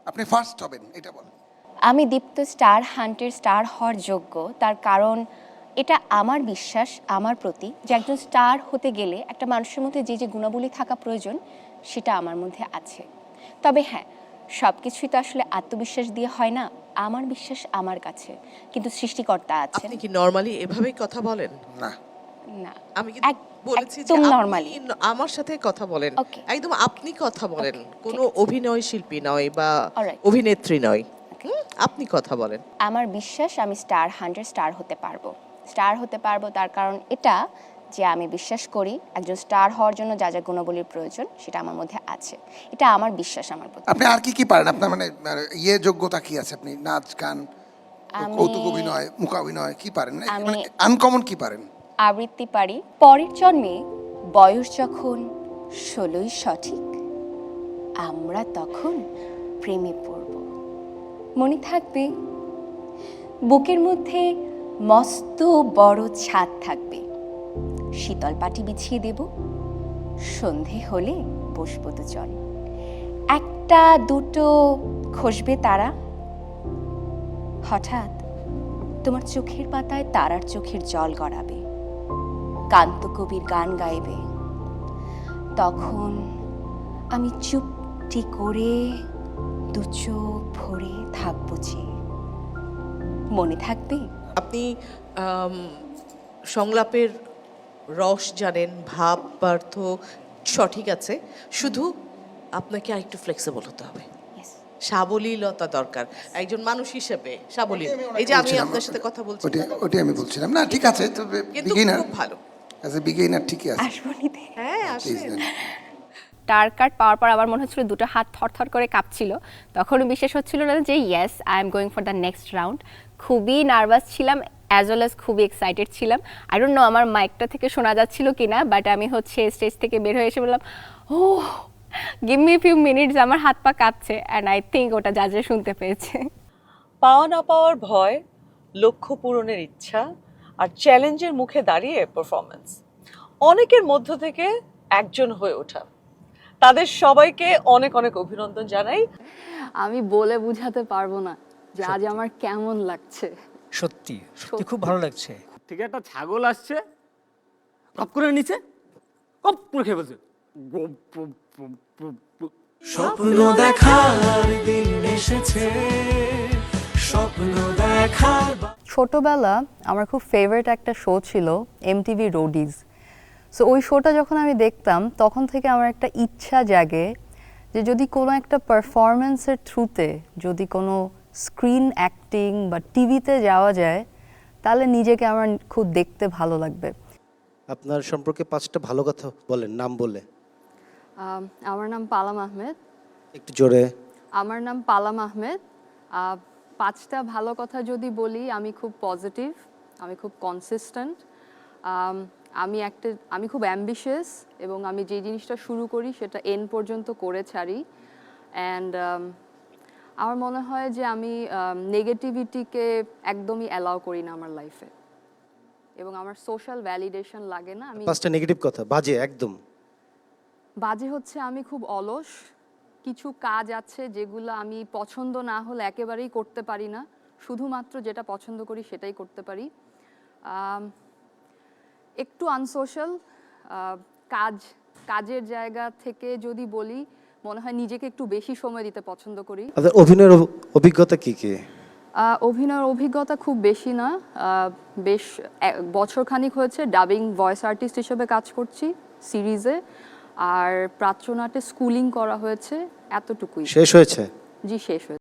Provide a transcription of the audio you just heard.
আপনি ফার্স্ট হবেন এটা বলেন। আমি দীপ্ত স্টার হান্টের স্টার হওয়ার যোগ্য, তার কারণ এটা আমার বিশ্বাস আমার প্রতি যে একজন স্টার হতে গেলে একটা মানুষের মধ্যে যে যে গুণাবলী থাকা প্রয়োজন সেটা আমার মধ্যে আছে। তবে হ্যাঁ, সব কিছুই তো আসলে আত্মবিশ্বাস দিয়ে হয় না। আমার বিশ্বাস আমার কাছে, কিন্তু সৃষ্টিকর্তা আছেন। আপনি কি নরমালি এভাবেই কথা বলেন? না, না, আমি কিন্তু বলেছি যে একদম আপনি নরমালি। আমার সাথে কথা বলেন, Okay. একদম আপনি কথা বলেন, Okay, কোনো ঠিক আছে। অভিনয় শিল্পী নয় বা Alright. অভিনেত্রী নয়। আপনি কথা বলেন। আমার বিশ্বাস আমি স্টার হান্ড্রেড স্টার হতে পারবো। স্টার হতে পারবো তার কারণ এটা যে আমি বিশ্বাস করি একজন স্টার হওয়ার জন্য যা যা গুণাবলীর প্রয়োজন সেটা আমার মধ্যে আছে। এটা আমার বিশ্বাস আমার প্রতি। আপনি আর কি কি পারেন? আপনার মানে যোগ্যতা কি আছে? আপনি নাচ, গান, কৌতুক অভিনয়, মূকাভিনয় কি পারেন? মানে আনকমন কি পারেন? আবৃত্তি পারি। পরের জন্মে বয়স যখন 16ই সঠিক, আমরা তখন প্রেমে পড়ব। মনে থাকবে বুকের মধ্যে মস্ত বড় ছাদ থাকবে, শীতল পাটি বিছিয়ে দেব, সন্ধে হলে বসবো দুজন, একটা দুটো খসবে তারা, হঠাৎ তোমার চোখের পাতায় তারার চোখের জল গড়াবে, কান্ত কবির গান গাইবে, তখন আমি চুপটি করে দু চোখ ভরে থাকবো যে। মনে থাকবে? আপনি সংলাপের রস জানেন, ভাব পার্থ সঠিক আছে, শুধু আপনাকে আরেকটু ফ্লেক্সিবল হতে হবে। Yes. সাবলীলতা দরকার একজন মানুষ হিসেবে, সাবলীল। এই যে আমি আপনার সাথে কথা বলছি, ওটাই আমি বলছিলাম। না ঠিক আছে, তবে কিন্তু বিগিনার, খুব ভালো। অ্যাজ এ বিগিনার ঠিকই আছে। আসবো নিতে। হ্যাঁ, Please আসেন। দেন। টার কার্ড পাওয়ার পর আমার মনে হচ্ছিল দুটো হাত থরথর করে কাঁপছিল। তখনও বিশ্বাস হচ্ছিল না যে yes I am going for the next round. খুবই নার্ভাস ছিলাম অ্যাজ ওয়েল অ্যাজ খুবই এক্সাইটেড ছিলাম। আই ডোন্ট নো আমার মাইকটা থেকে শোনা যাচ্ছিল কিনা, বাট আমি হচ্ছে স্টেজ থেকে বের হয়ে এসে বললাম, ও গিভ মি ফিউ মিনিটস, আমার হাত পা কাঁপছে। অ্যান্ড আই থিঙ্ক ওটা জাজে শুনতে পেয়েছে। পাওয়া না পাওয়ার ভয়, লক্ষ্য পূরণের ইচ্ছা আর চ্যালেঞ্জের মুখে দাঁড়িয়ে পারফরমেন্স, অনেকের মধ্য থেকে একজন হয়ে ওঠা, তাদের সবাইকে অনেক অনেক অভিনন্দন জানাই। আমি বলে বুঝাতে পারবো না যে আজ আমার কেমন লাগছে। সত্যি সত্যি খুব ভালো লাগছে। ঠিক একটা ছাগল আসছে, কপ করে নিচে, কপ করে খেয়ে বলছে গপ, গপ, গপ, গপ, গপ। স্বপ্ন দেখার দিন এসেছে, স্বপ্ন দেখার ছোটবেলা আমার খুব ফেভারিট একটা শো ছিল এমটিভি রোডিজ। সো ওই শোটা যখন আমি দেখতাম তখন থেকে আমার একটা ইচ্ছা জাগে যে যদি কোনো একটা পারফরমেন্সের থ্রুতে যদি কোনো স্ক্রিন অ্যাক্টিং বা টিভিতে যাওয়া যায় তাহলে নিজেকে আমার খুব দেখতে ভালো লাগবে। আপনার সম্পর্কে 5টা ভালো কথা বলেন, নাম বলে। আমার নাম পালাম আহমেদ। একটু জোরে। আমার নাম পালাম আহমেদ। 5টা ভালো কথা যদি বলি, আমি খুব পজিটিভ, আমি খুব কনসিস্টেন্ট, আমি খুব অ্যাম্বিশিয়াস এবং আমি যে জিনিসটা শুরু করি সেটা এন্ড পর্যন্ত করে ছাড়ি। অ্যান্ড আমার মনে হয় যে আমি নেগেটিভিটিকে একদমই অ্যালাউ করি না আমার লাইফে, এবং আমার সোশ্যাল ভ্যালিডেশন লাগে না। আমি 5টা নেগেটিভ কথা বাজে একদম। বাজে হচ্ছে আমি খুব অলস, কিছু কাজ আছে যেগুলো আমি পছন্দ না হলে একেবারেই করতে পারি না, শুধুমাত্র যেটা পছন্দ করি সেটাই করতে পারি। একটু আনসোশ্যাল, কাজের জায়গা থেকে যদি বলি মনে হয় নিজেকে একটু বেশি সময় দিতে পছন্দ করি। আপনার অভিনয়ের অভিজ্ঞতা কি কি? অভিনয়ের অভিজ্ঞতা খুব বেশি না, বেশ বছরখানিক হয়েছে ডাবিং ভয়েস আর্টিস্ট হিসেবে কাজ করছি সিরিজে, আর প্রাচ্যনাটে স্কুলিং করা হয়েছে, এতটুকুই। শেষ হয়েছে? জি শেষ হয়েছে।